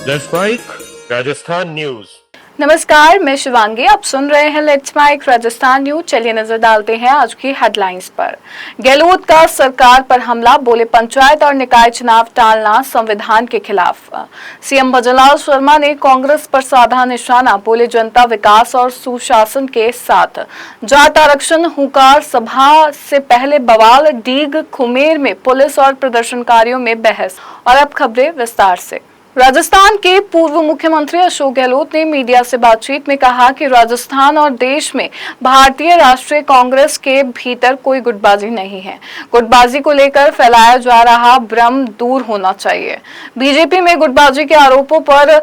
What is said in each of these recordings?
Let's mic Rajasthan news. नमस्कार, मैं शिवांगी। आप सुन रहे हैं लेट्स माइक राजस्थान न्यूज। चलिए नजर डालते हैं आज की हेडलाइंस पर। गहलोत का सरकार पर हमला, बोले पंचायत और निकाय चुनाव टालना संविधान के खिलाफ। सीएम भजनलाल शर्मा ने कांग्रेस पर साधा निशाना, बोले जनता विकास और सुशासन के साथ। जाट आरक्षण हुंकार, सभा से पहले बवाल, डीग खुमेर में पुलिस और प्रदर्शनकारियों में बहस। और अब खबरें विस्तार से। राजस्थान के पूर्व मुख्यमंत्री अशोक गहलोत ने मीडिया से बातचीत में कहा कि राजस्थान और देश में भारतीय राष्ट्रीय कांग्रेस के भीतर कोई गुटबाजी नहीं है। गुटबाजी को लेकर फैलाया जा रहा भ्रम दूर होना चाहिए। बीजेपी में गुटबाजी के आरोपों पर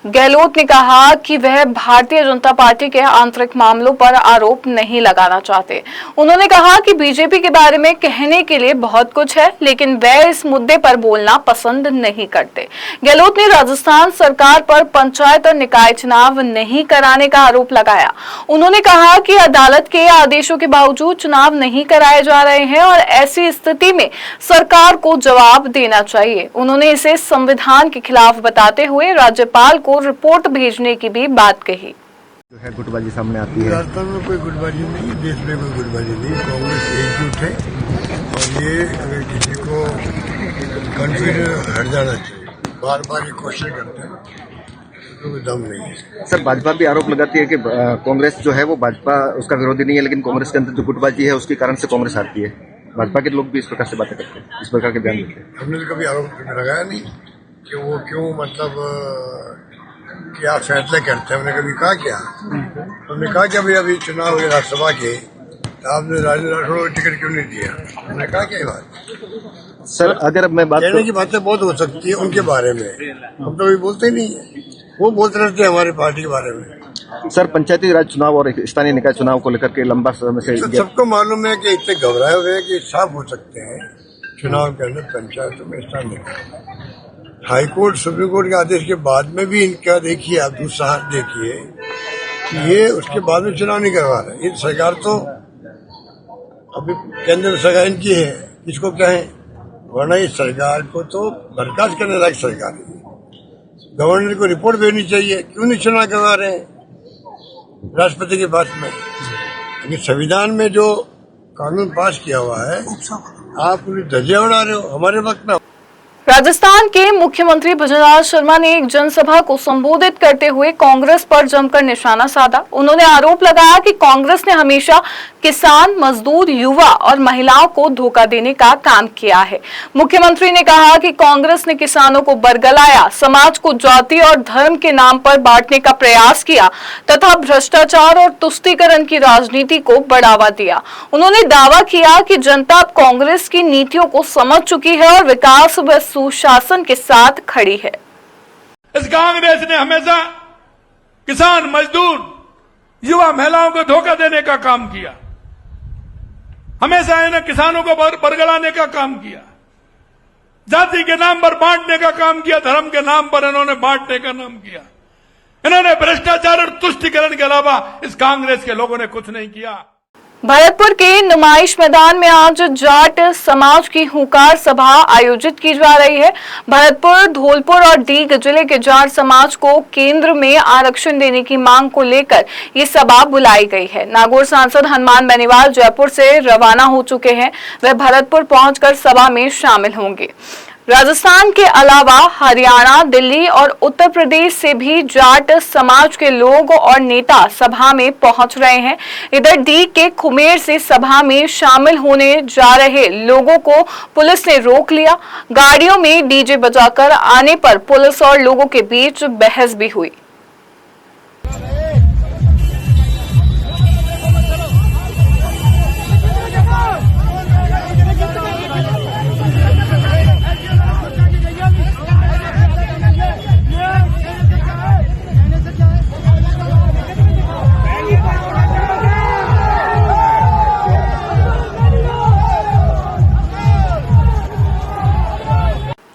गहलोत ने कहा कि वह भारतीय जनता पार्टी के आंतरिक मामलों पर आरोप नहीं लगाना चाहते। उन्होंने कहा कि बीजेपी के बारे में कहने के लिए बहुत कुछ है, लेकिन वह इस मुद्दे पर बोलना पसंद नहीं करते। गहलोत ने राजस्थान सरकार पर पंचायत और निकाय चुनाव नहीं कराने का आरोप लगाया। उन्होंने कहा कि अदालत के आदेशों के बावजूद चुनाव नहीं कराए जा रहे हैं और ऐसी स्थिति में सरकार को जवाब देना चाहिए। उन्होंने इसे संविधान के खिलाफ बताते हुए राज्यपाल को रिपोर्ट भेजने की भी बात कही। जो है गुटबाजी सामने आती है। राजस्थान में कोई गुटबाजी नहीं, देश में कोई गुटबाजी नहीं। कांग्रेस एकजुट है और ये अगर किसी को कॉन्फिडेंस हट जाना चाहिए, बार बार ये कोशिश करते हैं तो कोई दम नहीं है। सर, भाजपा भी आरोप लगाती है कि कांग्रेस जो है वो भाजपा उसका विरोधी नहीं है, लेकिन कांग्रेस के अंदर जो गुटबाजी है उसके कारण से कांग्रेस हारती है। भाजपा के लोग भी इस प्रकार से बातें करते हैं, इस प्रकार के बयान देते हैं। हमने तो कभी आरोप लगाया नहीं कि वो क्यों क्या फैसले करते हैं। हमने कभी कहा क्या? हमने कहा कि अभी चुनाव हुए राज्यसभा के, आपने राजेंद्र राठौड़ को टिकट क्यों नहीं दिया? हमने कहा क्या बात? सर, अगर मैं बात कहने की बातें बहुत हो सकती है उनके बारे में, हम तो अभी बोलते ही नहीं है। वो बोलते रहते हैं हमारी पार्टी के बारे में। सर, पंचायती राज चुनाव और स्थानीय निकाय चुनाव को लेकर के लंबा समय से सबको मालूम है कि इतने घबराए हुए हैं कि साफ हो सकते हैं चुनाव के अंदर पंचायतों में स्थानीय निकाय। हाईकोर्ट सुप्रीम कोर्ट के आदेश के बाद में भी इनका देखिए, आप दूसरा हाथ देखिए कि ये उसके बाद में चुनाव नहीं करवा रहे। ये सरकार तो अभी केंद्र सरकार इनकी है, इसको क्या है, वरना इस सरकार को तो बर्खास्त करने लायक सरकार है। गवर्नर को रिपोर्ट भेजनी चाहिए, क्यों नहीं चुनाव करवा रहे हैं राष्ट्रपति के पास में। लेकिन संविधान में जो कानून पास किया हुआ है, आप पूरी धज्जियां उड़ा रहे हो हमारे वक्त में। राजस्थान के मुख्यमंत्री भजनलाल शर्मा ने एक जनसभा को संबोधित करते हुए कांग्रेस पर जमकर निशाना साधा। उन्होंने आरोप लगाया कि कांग्रेस ने हमेशा किसान, मजदूर, युवा और महिलाओं को धोखा देने का काम किया है। मुख्यमंत्री ने कहा कि कांग्रेस ने किसानों को बरगलाया, समाज को जाति और धर्म के नाम पर बांटने का प्रयास किया तथा भ्रष्टाचार और तुष्टीकरण की राजनीति को बढ़ावा दिया। उन्होंने दावा किया कि जनता अब कांग्रेस की नीतियों को समझ चुकी है और विकास व सुशासन के साथ खड़ी है। इस कांग्रेस ने हमेशा किसान, मजदूर, युवा, महिलाओं को धोखा देने का काम किया। हमेशा इन्हें किसानों को बरगलाने का काम किया, जाति के नाम पर बांटने का काम किया, धर्म के नाम पर इन्होंने बांटने का नाम किया। इन्होंने भ्रष्टाचार और तुष्टीकरण के अलावा इस कांग्रेस के लोगों ने कुछ नहीं किया। भरतपुर के नुमाइश मैदान में आज जाट समाज की हुंकार सभा आयोजित की जा रही है। भरतपुर, धौलपुर और डीग जिले के जाट समाज को केंद्र में आरक्षण देने की मांग को लेकर ये सभा बुलाई गई है। नागौर सांसद हनुमान बेनीवाल जयपुर से रवाना हो चुके हैं। वे भरतपुर पहुंचकर सभा में शामिल होंगे। राजस्थान के अलावा हरियाणा, दिल्ली और उत्तर प्रदेश से भी जाट समाज के लोग और नेता सभा में पहुंच रहे हैं। इधर डीग के खुमेर से सभा में शामिल होने जा रहे लोगों को पुलिस ने रोक लिया। गाड़ियों में डीजे बजाकर आने पर पुलिस और लोगों के बीच बहस भी हुई।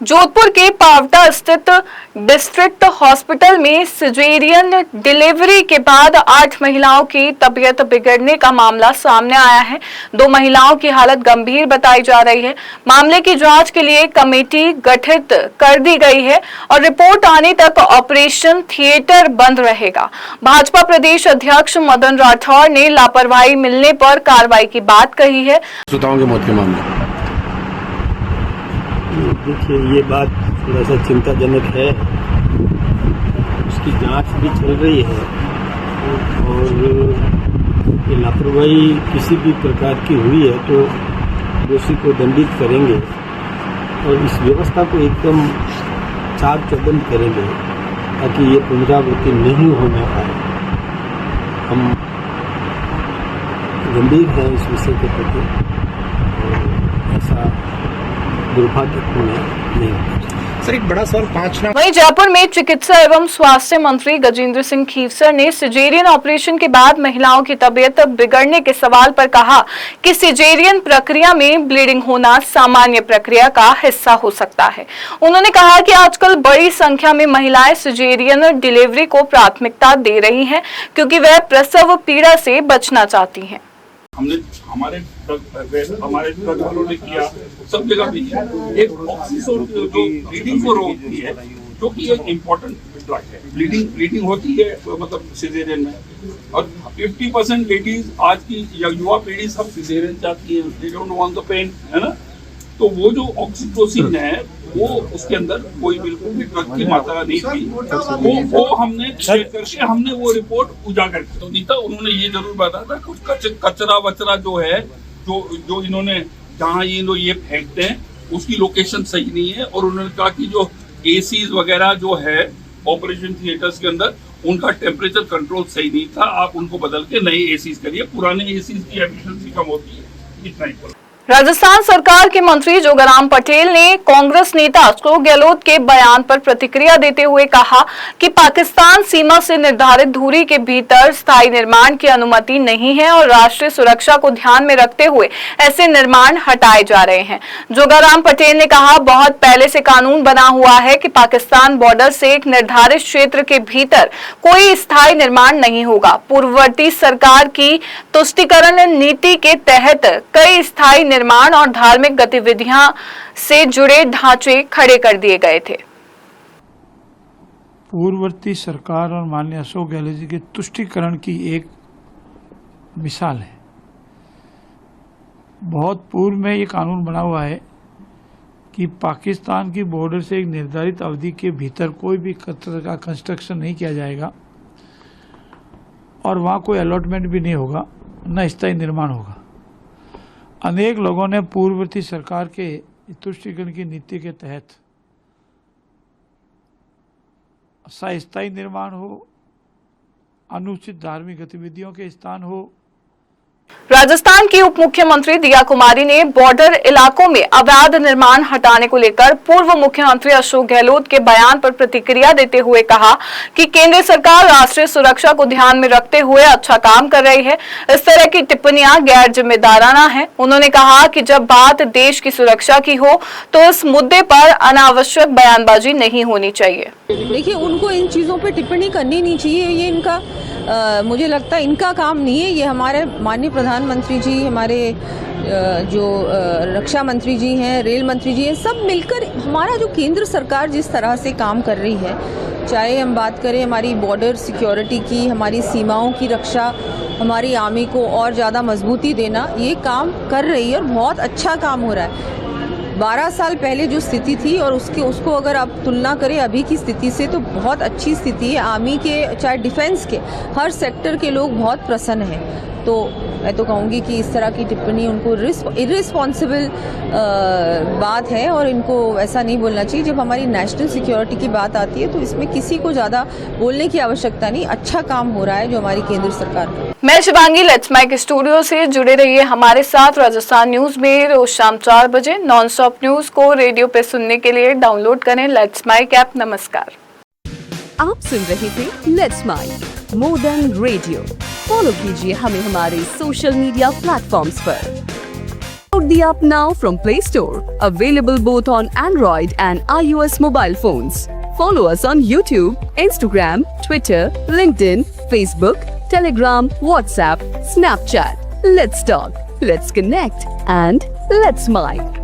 जोधपुर के पावटा स्थित डिस्ट्रिक्ट हॉस्पिटल में सिजेरियन डिलीवरी के बाद 8 महिलाओं की तबीयत बिगड़ने का मामला सामने आया है। 2 महिलाओं की हालत गंभीर बताई जा रही है। मामले की जांच के लिए कमेटी गठित कर दी गई है और रिपोर्ट आने तक ऑपरेशन थिएटर बंद रहेगा। भाजपा प्रदेश अध्यक्ष मदन राठौर ने लापरवाही मिलने पर कार्रवाई की बात कही है। श्रोताओं के मौत के मामले देखिए, ये बात थोड़ा सा चिंताजनक है। उसकी जांच भी चल रही है और ये लापरवाही किसी भी प्रकार की हुई है तो दोषी को दंडित करेंगे और इस व्यवस्था को एकदम चाक चौबंद करेंगे ताकि ये पुनरावृत्ति नहीं होने पाए। हम गंभीर हैं इस विषय के प्रति और ऐसा दुर्भाग्यपूर्ण नहीं होता। सर, एक बड़ा सवाल 5 नाम। वहीं जयपुर में चिकित्सा एवं स्वास्थ्य मंत्री गजेंद्र सिंह खीवसर ने सिजेरियन ऑपरेशन के बाद महिलाओं की तबीयत बिगड़ने के सवाल पर कहा कि सिजेरियन प्रक्रिया में ब्लीडिंग होना सामान्य प्रक्रिया का हिस्सा हो सकता है। उन्होंने कहा कि आजकल बड़ी संख्या में महिलाएं सिजेरियन डिलीवरी को प्राथमिकता दे रही हैं क्योंकि वह प्रसव पीड़ा से बचना चाहती हैं। हमने हमारे ट्रक वालों ने किया, सब जगह भी किया। एक ऑक्सीजन जो ब्लीडिंग को रोकती है, जो कि एक इम्पोर्टेंट ड्रग है। ब्लीडिंग होती है मतलब सिजेरियन में, और 50% लेडीज आज की युवा पीढ़ी सब सिजेरियन चाहती है। They don't want the pain, है ना। तो वो जो ऑक्सीटोसिन है वो उसके अंदर कोई बिल्कुल भी ड्रग की मात्रा नहीं थी। वो हमने चेक करके हमने वो रिपोर्ट उजागर की। तो नीता उन्होंने ये जरूर बताया था कुछ कचरा वचरा जो है जो इन्होंने जहाँ ये फेंकते हैं उसकी लोकेशन सही नहीं है। और उन्होंने कहा कि जो एसीज वगैरह जो है ऑपरेशन थिएटर्स के अंदर उनका टेम्परेचर कंट्रोल सही नहीं था। आप उनको बदल के नए एसीज करिए, पुराने एसीज की एफिशिएंसी कम होती है। इतना ही। राजस्थान सरकार के मंत्री जोगाराम पटेल ने कांग्रेस नेता अशोक गहलोत के बयान पर प्रतिक्रिया देते हुए कहा कि पाकिस्तान सीमा से निर्धारित दूरी के भीतर स्थायी निर्माण की अनुमति नहीं है और राष्ट्रीय सुरक्षा को ध्यान में रखते हुए ऐसे निर्माण हटाए जा रहे हैं। जोगाराम पटेल ने कहा, बहुत पहले से कानून बना हुआ है कि पाकिस्तान बॉर्डर से एक निर्धारित क्षेत्र के भीतर कोई स्थायी निर्माण नहीं होगा। पूर्ववर्ती सरकार की तुष्टीकरण नीति के तहत कई स्थायी निर्माण और धार्मिक गतिविधियां से जुड़े ढांचे खड़े कर दिए गए थे। पूर्ववर्ती सरकार और माननीय अशोक गहलोत जी के तुष्टीकरण की एक मिसाल है। बहुत पूर्व में ये कानून बना हुआ है कि पाकिस्तान की बॉर्डर से एक निर्धारित अवधि के भीतर कोई भी का कंस्ट्रक्शन नहीं किया जाएगा और वहाँ कोई अलॉटमेंट भी नहीं होगा, न स्थायी निर्माण होगा। अनेक लोगों ने पूर्ववर्ती सरकार के तुष्टीकरण की नीति के तहत अस्थायी निर्माण हो, अनुचित धार्मिक गतिविधियों के स्थान हो। राजस्थान की उप मुख्यमंत्री दिया कुमारी ने बॉर्डर इलाकों में अवैध निर्माण हटाने को लेकर पूर्व मुख्यमंत्री अशोक गहलोत के बयान पर प्रतिक्रिया देते हुए कहा कि केंद्र सरकार राष्ट्रीय सुरक्षा को ध्यान में रखते हुए अच्छा काम कर रही है। इस तरह की टिप्पणियां गैर जिम्मेदाराना है। उन्होंने कहा कि जब बात देश की सुरक्षा की हो तो इस मुद्दे पर अनावश्यक बयानबाजी नहीं होनी चाहिए। देखिए, उनको इन चीज़ों पर टिप्पणी करनी नहीं चाहिए। ये इनका मुझे लगता है इनका काम नहीं है। ये हमारे माननीय प्रधानमंत्री जी, हमारे जो रक्षा मंत्री जी हैं, रेल मंत्री जी हैं, सब मिलकर हमारा जो केंद्र सरकार जिस तरह से काम कर रही है, चाहे हम बात करें हमारी बॉर्डर सिक्योरिटी की, हमारी सीमाओं की रक्षा, हमारी आर्मी को और ज़्यादा मजबूती देना, ये काम कर रही है और बहुत अच्छा काम हो रहा है। 12 साल पहले जो स्थिति थी और उसको अगर आप तुलना करें अभी की स्थिति से तो बहुत अच्छी स्थिति है। आर्मी के चाहे डिफेंस के हर सेक्टर के लोग बहुत प्रसन्न हैं। तो मैं तो कहूँगी कि इस तरह की टिप्पणी उनको इररिस्पॉन्सिबल बात है और इनको ऐसा नहीं बोलना चाहिए। जब हमारी नेशनल सिक्योरिटी की बात आती है तो इसमें किसी को ज़्यादा बोलने की आवश्यकता नहीं। अच्छा काम हो रहा है जो हमारी केंद्र सरकार का। मैं शिवांगी, लेट्स माइक स्टूडियो से जुड़े रहिए हमारे साथ। राजस्थान न्यूज में रोज शाम 4 बजे नॉन स्टॉप न्यूज को रेडियो पे सुनने के लिए डाउनलोड करें लेट्स माइक ऐप। नमस्कार। आप सुन रहे थे let's mic more than radio. Follow कीजिए हमें हमारे सोशल मीडिया प्लेटफॉर्म्स पर। Download the app now from Play Store. Available both on Android and iOS mobile phones. Follow us on YouTube, Instagram, Twitter, LinkedIn, Facebook, Telegram, WhatsApp, Snapchat. Let's talk, let's connect, and let's smile.